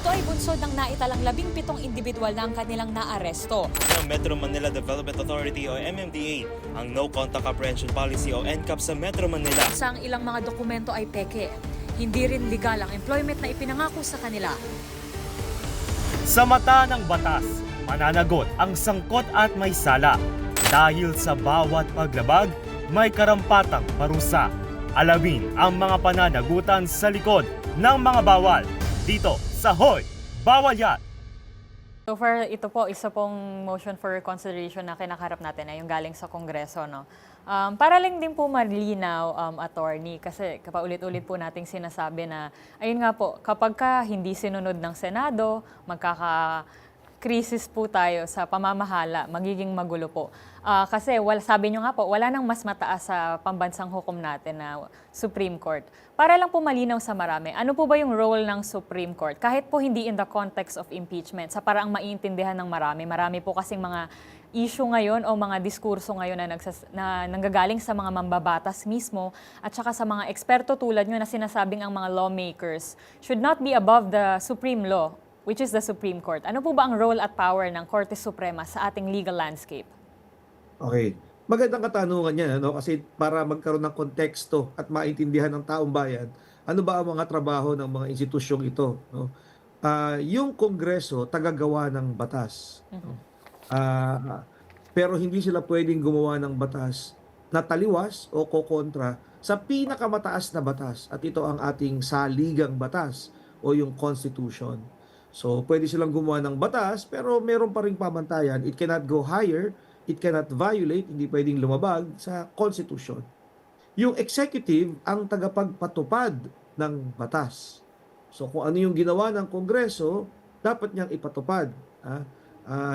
Ito ay bunsod ng naitalang 17 individual na ang kanilang naaresto. Ng Metro Manila Development Authority o MMDA ang No Contact Apprehension Policy o NCAP sa Metro Manila. Sa ang ilang mga dokumento ay peke. Hindi rin legal ang employment na ipinangako sa kanila. Sa mata ng batas, mananagot ang sangkot at may sala. Dahil sa bawat paglabag, may karampatang parusa. Alamin ang mga pananagutan sa likod ng mga bawal. Dito sa Hoy! Bawal Yan! So far, ito po, isa pong motion for consideration na kinakaharap natin ay yung galing sa Kongreso. No? Para lang din po malinaw, attorney, kasi kapaulit-ulit po nating sinasabi na, ayun nga po, kapag ka hindi sinunod ng Senado, magkaka-krisis po tayo sa pamamahala, magiging magulo po. Kasi sabi nyo nga po, wala nang mas mataas sa pambansang hukom natin na Supreme Court. Para lang po malinaw sa marami, ano po ba yung role ng Supreme Court? Kahit po hindi in the context of impeachment, sa paraang maiintindihan ng marami. Marami po kasing mga issue ngayon o mga diskurso ngayon na nanggagaling sa mga mambabatas mismo at saka sa mga eksperto tulad nyo na sinasabing ang mga lawmakers should not be above the supreme law, which is the Supreme Court. Ano po ba ang role at power ng Korte Suprema sa ating legal landscape? Okay. Magandang katanungan yan, ano? Kasi para magkaroon ng konteksto at maintindihan ng taong bayan, ano ba ang mga trabaho ng mga institusyong ito? No? Yung Kongreso, tagagawa ng batas. No? Pero hindi sila pwedeng gumawa ng batas na taliwas o kokontra sa pinakamataas na batas. At ito ang ating saligang batas o yung Constitution. So, pwede silang gumawa ng batas, pero meron pa ring pamantayan. It cannot go higher. It cannot violate, hindi pwedeng lumabag sa Constitution. Yung executive ang tagapagpatupad ng batas. So kung ano yung ginawa ng Kongreso, dapat niyang ipatupad.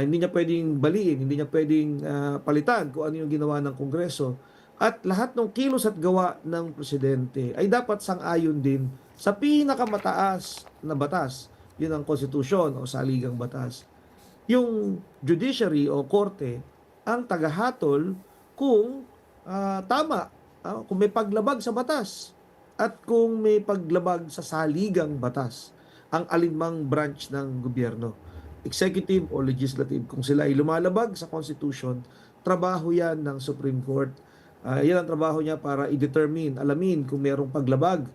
Hindi niya pwedeng baliin, hindi niya pwedeng palitan kung ano yung ginawa ng Kongreso. At lahat ng kilos at gawa ng Presidente ay dapat sang-ayon din sa pinakamataas na batas. Yun ang Constitution o saligang batas. Yung judiciary o korte, ang tagahatol kung tama, kung may paglabag sa batas at kung may paglabag sa saligang batas ang alinmang branch ng gobyerno, executive o legislative. Kung sila ay lumalabag sa Constitution, trabaho yan ng Supreme Court. Yan ang trabaho niya para i-determine, alamin kung mayroong paglabag.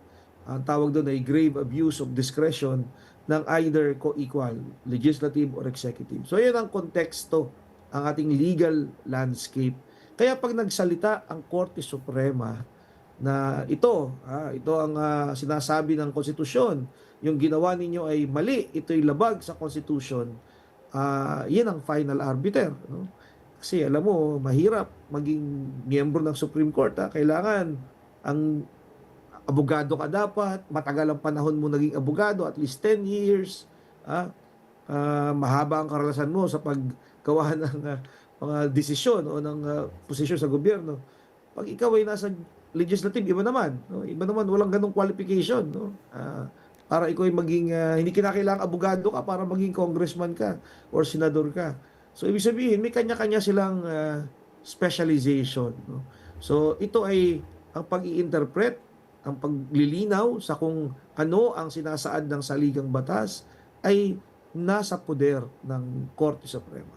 Ang tawag doon ay grave abuse of discretion ng either co-equal, legislative or executive. So yan ang konteksto ang ating legal landscape. Kaya pag nagsalita ang Korte Suprema na ito ang sinasabi ng konstitusyon, yung ginawa ninyo ay mali, ito'y labag sa konstitusyon, yan ang final arbiter. No? Kasi alam mo, mahirap maging miyembro ng Supreme Court. Kailangan ang abogado ka dapat, matagal ang panahon mo naging abogado, at least 10 years. Mahaba ang karanasan mo sa paggawa ng mga desisyon o ng posisyon sa gobyerno. Pag ikaw ay nasa legislative, iba naman. No? Iba naman, walang ganong qualification. No? Para ikaw ay maging, hindi kinakailangang abogado ka para maging congressman ka or senador ka. So, ibig sabihin, may kanya-kanya silang specialization. No? So, ito ay ang pag-i-interpret, ang paglilinaw sa kung ano ang sinasaad ng saligang batas ay nasa poder ng Korte Suprema.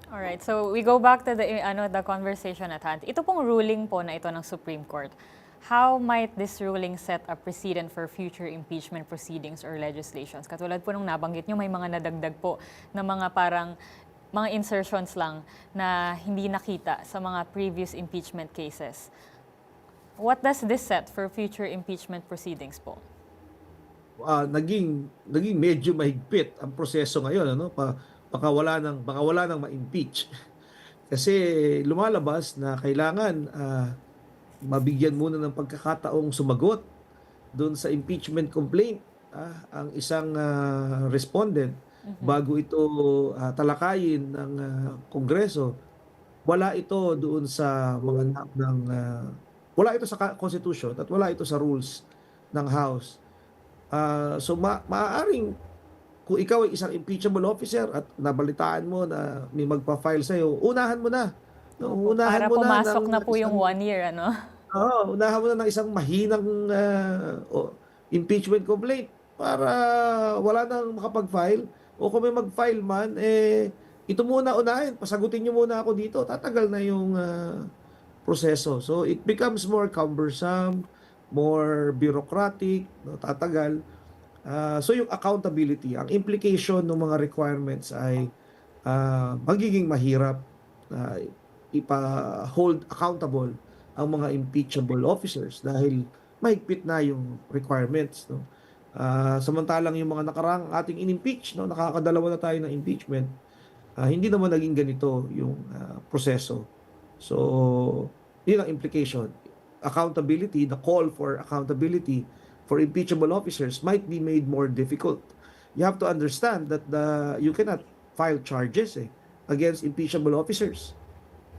Alright, so we go back to the conversation at hand. Ito pong ruling po na ito ng Supreme Court, how might this ruling set a precedent for future impeachment proceedings or legislations? Katulad po nung nabanggit nyo, may mga nadagdag po na mga parang mga insertions lang na hindi nakita sa mga previous impeachment cases. What does this set for future impeachment proceedings po? Naging medyo mahigpit ang proseso ngayon, ano? Baka wala nang ma-impeach. Kasi lumalabas na kailangan mabigyan muna ng pagkakataong sumagot doon sa impeachment complaint ang isang respondent bago ito talakayin ng Kongreso. Wala ito doon sa mga wala ito sa Constitution at wala ito sa rules ng House. So maaaring kung ikaw ay isang impeachable officer at nabalitaan mo na may magpa-file sa'yo, unahan mo na. No, Para pumasok na po yung 1 year, ano? unahan mo na ng isang mahinang impeachment complaint. para wala nang makapag-file, o kung may mag-file man, ito muna unahin, pasagutin niyo muna ako dito, tatagal na yung proseso. So it becomes more cumbersome, more bureaucratic, no, tatagal. So yung accountability, ang implication ng mga requirements ay magiging mahirap na ipa-hold accountable ang mga impeachable officers dahil mahigpit na yung requirements, no. Samantalang yung mga nakarang ating in-impeach, no, nakakadalawa na tayo ng impeachment, hindi naman naging ganito yung proseso. So, yun ang implication. Accountability, the call for accountability for impeachable officers might be made more difficult. You have to understand that you cannot file charges against impeachable officers.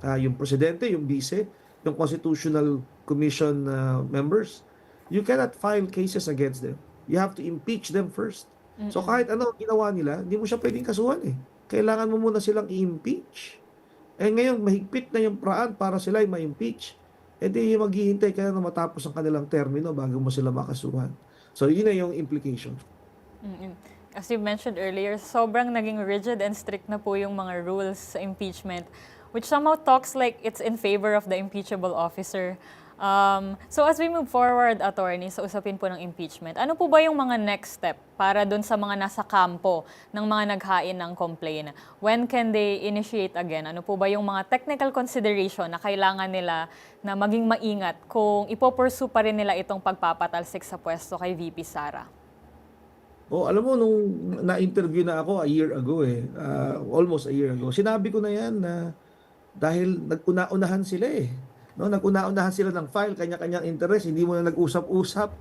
Yung presidente, yung vice, yung constitutional commission members, you cannot file cases against them. You have to impeach them first. So kahit ano ginawa nila, hindi mo siya pwedeng kasuhan Kailangan mo muna silang i-impeach. Ngayon, mahigpit na yung paraan para sila ay ma-impeach. Di maghihintay ka na matapos ang kanilang termino bago mo sila makasuhan. So, yun na yung implication. As you mentioned earlier, sobrang naging rigid and strict na po yung mga rules sa impeachment, which somehow talks like it's in favor of the impeachable officer. So as we move forward, attorney, sa usapin po ng impeachment, ano po ba yung mga next step para dun sa mga nasa kampo ng mga naghain ng complaint? When can they initiate again? Ano po ba yung mga technical consideration na kailangan nila na maging maingat kung ipopursue pa rin nila itong pagpapatalsik sa pwesto kay VP Sara? Alam mo, nung na-interview na ako a year ago almost a year ago, sinabi ko na yan na dahil nag-una-unahan sila No, nag-una-unahan sila ng file, kanya-kanyang interest, hindi mo na nag-usap-usap.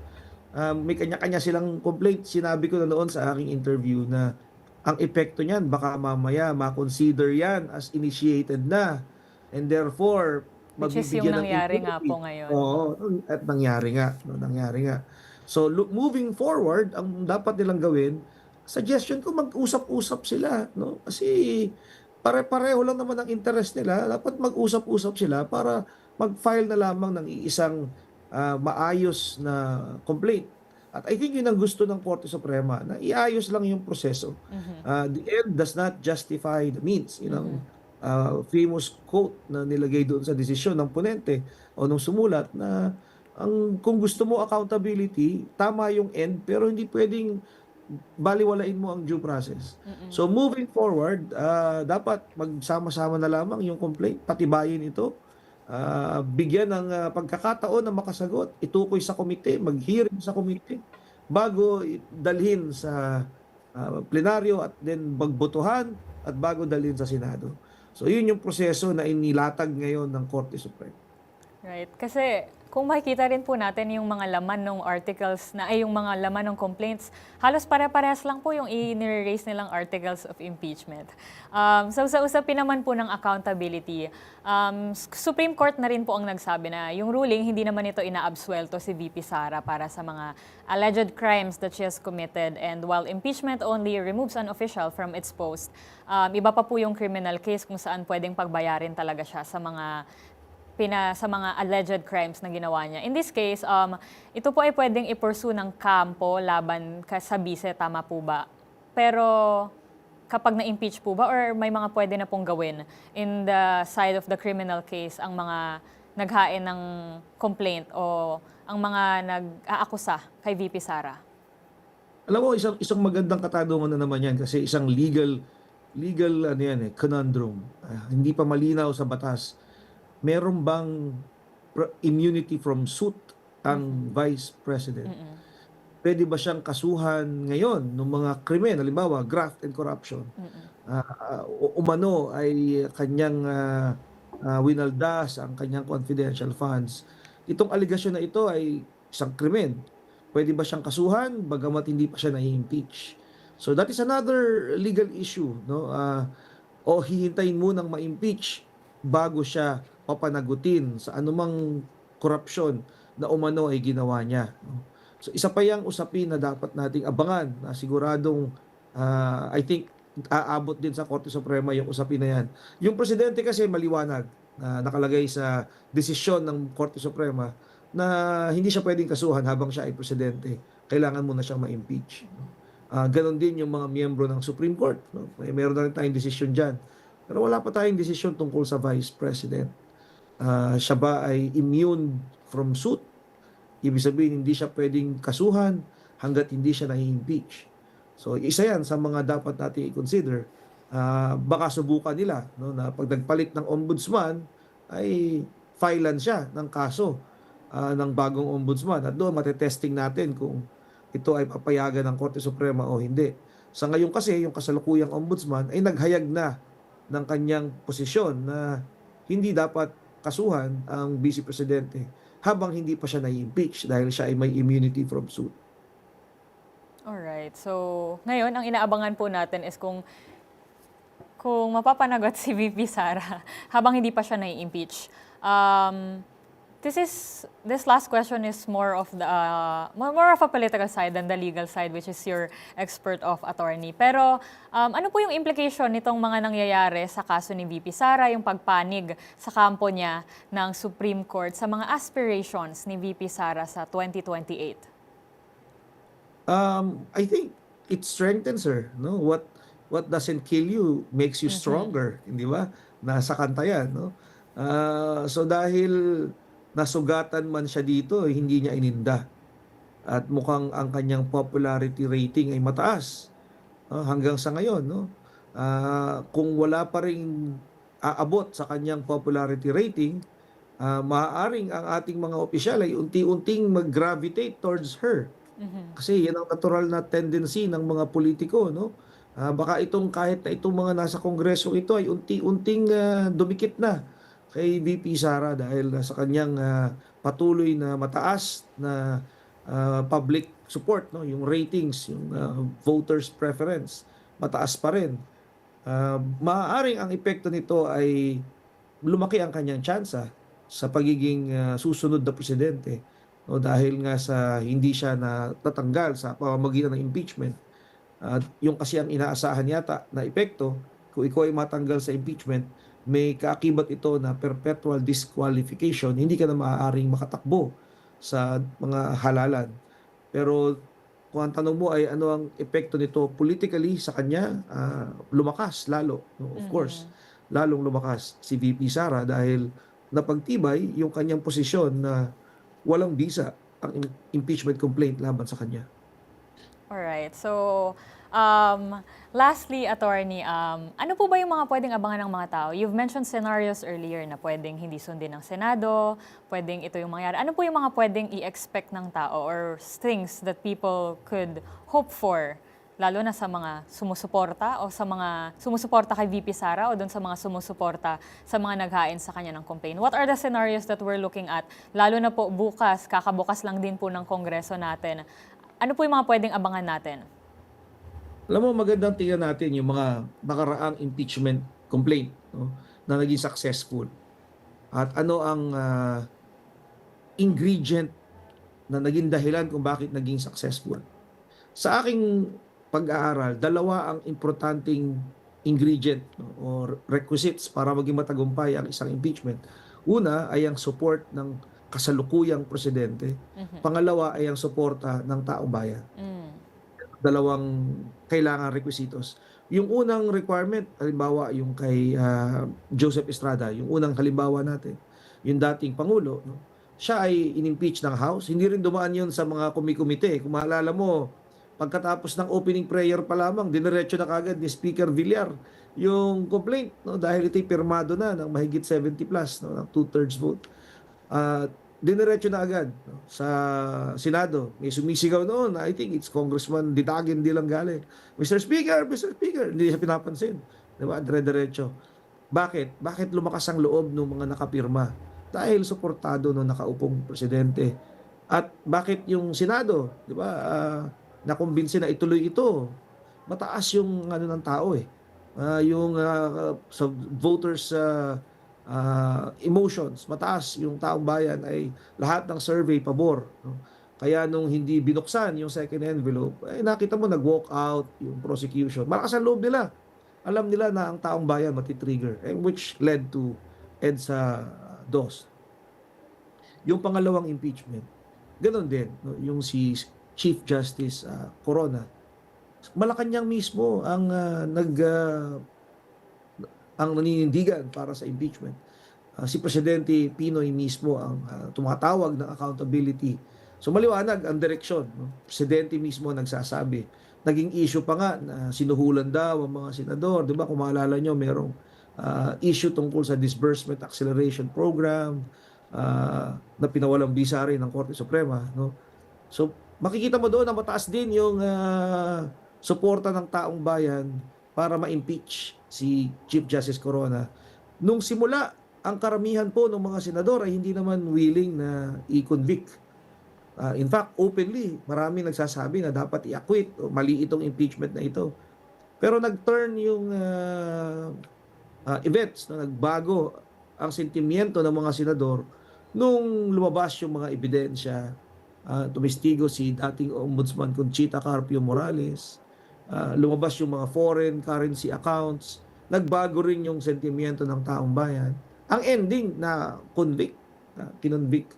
May kanya-kanya silang complaint. Sinabi ko na noon sa aking interview na ang epekto niyan, baka mamaya ma-consider yan as initiated na. And therefore, which is yung nangyari nga po ngayon. Oo, at nangyari nga. Nangyari nga. So, moving forward, ang dapat nilang gawin, suggestion ko, mag-usap-usap sila. No? Kasi pare-pareho lang naman ang interest nila. Dapat mag-usap-usap sila para mag-file na lamang ng iisang maayos na complaint. At I think yun ang gusto ng Korte Suprema, na iayos lang yung proseso. The end does not justify the means. Famous quote na nilagay doon sa desisyon ng ponente o nung sumulat na kung gusto mo accountability, tama yung end, pero hindi pwedeng baliwalain mo ang due process. So moving forward, dapat magsama-sama na lamang yung complaint, patibayin ito, bigyan ng pagkakataon na makasagot, itukoy sa komite, mag-hearing sa komite, bago dalhin sa plenaryo at then magbotohan at bago dalhin sa Senado. So yun yung proseso na inilatag ngayon ng Korte Suprema. Right. Kasi kung makikita rin po natin yung mga laman ng articles yung mga laman ng complaints, halos pare-parehas lang po yung i-raise nilang articles of impeachment. So sa usapin naman po ng accountability, Supreme Court na rin po ang nagsabi na yung ruling, hindi naman ito inaabsuelto si VP Sara para sa mga alleged crimes that she has committed. And while impeachment only removes an official from its post, iba pa po yung criminal case kung saan pwedeng pagbayarin talaga siya sa mga alleged crimes na ginawa niya. In this case, ito po ay pwedeng i-pursue ng kampo laban sa bise, tama po ba? Pero kapag na-impeach po ba or may mga pwede na pong gawin in the side of the criminal case ang mga naghain ng complaint o ang mga nag-aakusa kay VP Sara? Alam mo, isang magandang katanungan na naman yan kasi isang legal conundrum. Hindi pa malinaw sa batas. Meron bang immunity from suit ang Vice President? Pwede ba siyang kasuhan ngayon ng mga krimen, halimbawa graft and corruption? Umano ay kanyang winaldas ang kanyang confidential funds. Itong aligasyon na ito ay isang krimen. Pwede ba siyang kasuhan bagamat hindi pa siya na-impeach? So that is another legal issue, no? O hihintayin mo nang ma-impeach bago siya papanagutin sa anumang korupsyon na umano ay ginawa niya. So isa pa yang usapin na dapat nating abangan na siguradong I think aabot din sa Korte Suprema yung usapin na yan. Yung presidente kasi maliwanag na nakalagay sa desisyon ng Korte Suprema na hindi siya pwedeng kasuhan habang siya ay presidente kailangan mo na siyang ma-impeach. No? Ganon din yung mga miyembro ng Supreme Court. No? Meron na rin tayong desisyon dyan. Pero wala pa tayong desisyon tungkol sa Vice President. Siya ba ay immune from suit? Ibig sabihin, hindi siya pwedeng kasuhan hanggat hindi siya na-impeach. So, isa yan sa mga dapat natin i-consider. Baka subukan nila no, na pag nagpalit ng ombudsman, ay filean siya ng kaso ng bagong ombudsman. At doon, matetesting natin kung ito ay papayagan ng Korte Suprema o hindi. Sa ngayon kasi, yung kasalukuyang ombudsman ay naghayag na ng kanyang posisyon na hindi dapat kasuhan ang Vice Presidente habang hindi pa siya na-impeach dahil siya ay may immunity from suit. Alright. So, ngayon, ang inaabangan po natin is kung mapapanagot si VP Sara habang hindi pa siya na-impeach. This last question is more of a political side than the legal side, which is your expert of attorney. Pero ano po yung implication nitong mga nangyayari sa kaso ni VP Sara, yung pagpanig sa kampo niya ng Supreme Court sa mga aspirations ni VP Sara sa 2028? I think it strengthens her. No? What doesn't kill you makes you stronger, hindi ba? Nasa kanta yan, no? So dahil nasugatan man siya dito, hindi niya ininda. At mukhang ang kanyang popularity rating ay mataas hanggang sa ngayon. No? Kung wala pa rin aabot sa kanyang popularity rating, maaaring ang ating mga opisyal ay unti-unting mag-gravitate towards her. Kasi yan ang natural na tendency ng mga politiko. No? Baka kahit na itong mga nasa kongreso ito ay unti-unting dumikit na kay VP Sara dahil sa kanyang patuloy na mataas na public support, no, yung ratings, yung voters preference mataas pa rin. Maaaring ang epekto nito ay lumaki ang kanyang tsansa sa pagiging susunod na presidente, no, dahil nga sa hindi siya natatanggal sa pamamagitan ng impeachment. Yung kasi ang inaasahan yata na epekto kung ikaw ay matanggal sa impeachment, may kaakibat ito na perpetual disqualification, hindi ka na maaaring makatakbo sa mga halalan. Pero kung ang tanong mo ay ano ang epekto nito politically sa kanya, lumakas lalo. No? Of course, lalong lumakas si VP Sara dahil napagtibay yung kanyang posisyon na walang bisa ang impeachment complaint laban sa kanya. Alright. So, lastly, attorney, ano po ba yung mga pwedeng abangan ng mga tao? You've mentioned scenarios earlier na pwedeng hindi sundin ng Senado, pwedeng ito yung mangyari. Ano po yung mga pwedeng i-expect ng tao or things that people could hope for, lalo na sa mga sumusuporta o sa mga sumusuporta kay VP Sara o doon sa mga sumusuporta sa mga naghain sa kanya ng complaint? What are the scenarios that we're looking at? Lalo na po bukas, kakabukas lang din po ng Kongreso natin. Ano po yung mga pwedeng abangan natin? Alam mo, magandang tingnan natin yung mga nakaraang impeachment complaint, no, na naging successful. At ano ang ingredient na naging dahilan kung bakit naging successful. Sa aking pag-aaral, dalawa ang importanteng ingredient, no, o requisites para maging matagumpay ang isang impeachment. Una ay ang support ng kasalukuyang presidente. Pangalawa ay ang suporta ng taong bayan. Dalawang kailangan requisitos. Yung unang requirement, halimbawa yung kay Joseph Estrada, yung unang halimbawa natin, yung dating Pangulo, no? Siya ay inimpeach ng House. Hindi rin dumaan yun sa mga komite. Kung maalala mo, pagkatapos ng opening prayer pa lamang, diniretso na kagad ni Speaker Villar yung complaint, no? Dahil ito'y pirmado na ng mahigit 70 plus, no? Ng 2/3 vote. Diniretso na agad, no, sa Senado. May sumisigaw noon, I think it's Congressman Ditagin di lang galing. Mr. Speaker, hindi siya pinapansin. Diba? Dire-diretso. Bakit? Bakit lumakas ang loob ng mga nakapirma? Dahil suportado ng nakaupong presidente. At bakit yung Senado, diba, nakumbinsi na ituloy ito? Mataas yung ng tao yung sa voters emotions, mataas yung taong bayan ay lahat ng survey pabor. No? Kaya nung hindi binuksan yung second envelope, nakita mo nag-walk out yung prosecution. Malakas ang loob nila. Alam nila na ang taong bayan matitrigger, which led to EDSA DOS. Yung pangalawang impeachment, ganun din. No? Yung si Chief Justice Corona. Malacanang mismo ang ang naninindigan para sa impeachment. Si Presidente Pinoy mismo ang tumatawag ng accountability. So maliwanag ang direksyon. No? Presidente mismo nagsasabi. Naging issue pa nga na sinuhulan daw ang mga senador. Di ba kung maalala nyo, merong issue tungkol sa disbursement acceleration program na pinawalang bisa rin ng Korte Suprema. No? So makikita mo doon na mataas din yung suporta ng taong bayan para ma-impeach si Chief Justice Corona. Nung simula, ang karamihan po ng mga senador ay hindi naman willing na i-convict. In fact, openly, marami nagsasabi na dapat i-acquit o mali itong impeachment na ito. Pero nag-turn yung events, na nagbago ang sentimiento ng mga senador nung lumabas yung mga ebidensya. Tumistigo si dating Ombudsman Conchita Carpio Morales, lumabas yung mga foreign currency accounts, nagbago rin yung sentimiento ng taong bayan. Ang ending na kinonvict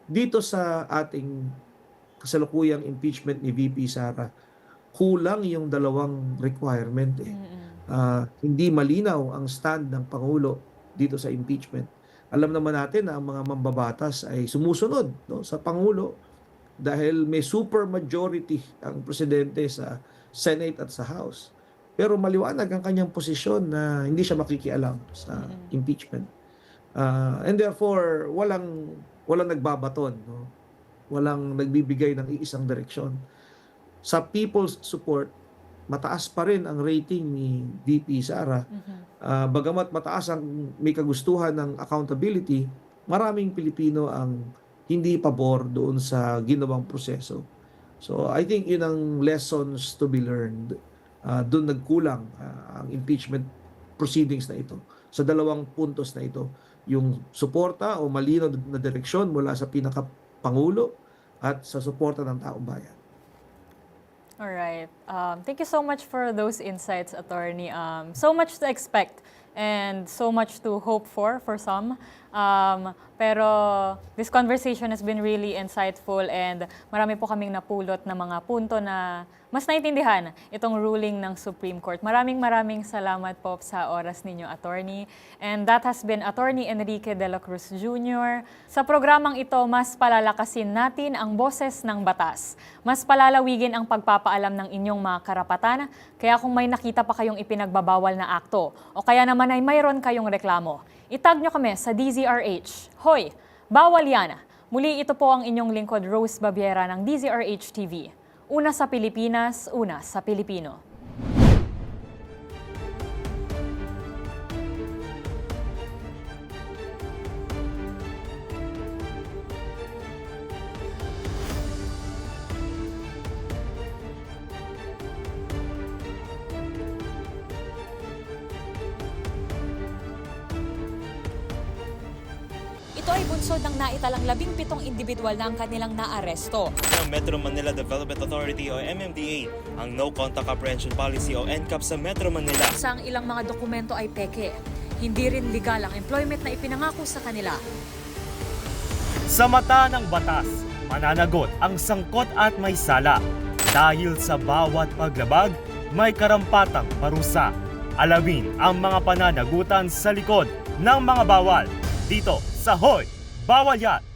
dito sa ating kasalukuyang impeachment ni VP Sara, kulang yung dalawang requirement eh. Hindi malinaw ang stand ng Pangulo dito sa impeachment. Alam naman natin na ang mga mambabatas ay sumusunod, no, sa Pangulo dahil may super majority ang presidente sa Senate at sa House. Pero maliwanag ang kanyang posisyon na hindi siya makikialam sa impeachment. And therefore, walang nagbabaton, no? Walang nagbibigay ng iisang direksyon. Sa people's support, mataas pa rin ang rating ni VP Sara. Bagamat mataas ang may kagustuhan ng accountability, maraming Pilipino ang hindi pabor doon sa ginawang proseso. So I think yun ang lessons to be learned. Doon nagkulang ang impeachment proceedings na ito. Sa dalawang puntos na ito, yung suporta o malinaw na direksyon mula sa pinakapangulo at sa suporta ng taong bayan. Alright. Thank you so much for those insights, Attorney. So much to expect and so much to hope for some. Pero this conversation has been really insightful and marami po kaming napulot na mga punto na mas naintindihan itong ruling ng Supreme Court. Maraming salamat po sa oras ninyo, Attorney. And that has been Attorney Enrique de la Cruz Jr. Sa programang ito, mas palalakasin natin ang boses ng batas. Mas palalawigin ang pagpapaalam ng inyong mga karapatan. Kaya kung may nakita pa kayong ipinagbabawal na akto o kaya naman ay mayroon kayong reklamo, itag nyo kami sa DZRH. Hoy, bawal yan! Muli ito po ang inyong lingkod Rose Babiera ng DZRH TV. Una sa Pilipinas, una sa Pilipino. Ito ay bunsod ng naitalang 17 individual na ang kanilang naaresto. Ng Metro Manila Development Authority o MMDA ang No Contact Apprehension Policy o NCAP sa Metro Manila. Sa ang ilang mga dokumento ay peke. Hindi rin legal ang employment na ipinangako sa kanila. Sa mata ng batas, mananagot ang sangkot at may sala. Dahil sa bawat paglabag, may karampatang parusa. Alamin ang mga pananagutan sa likod ng mga bawal. Dito sa Hoy! Bawal Yan!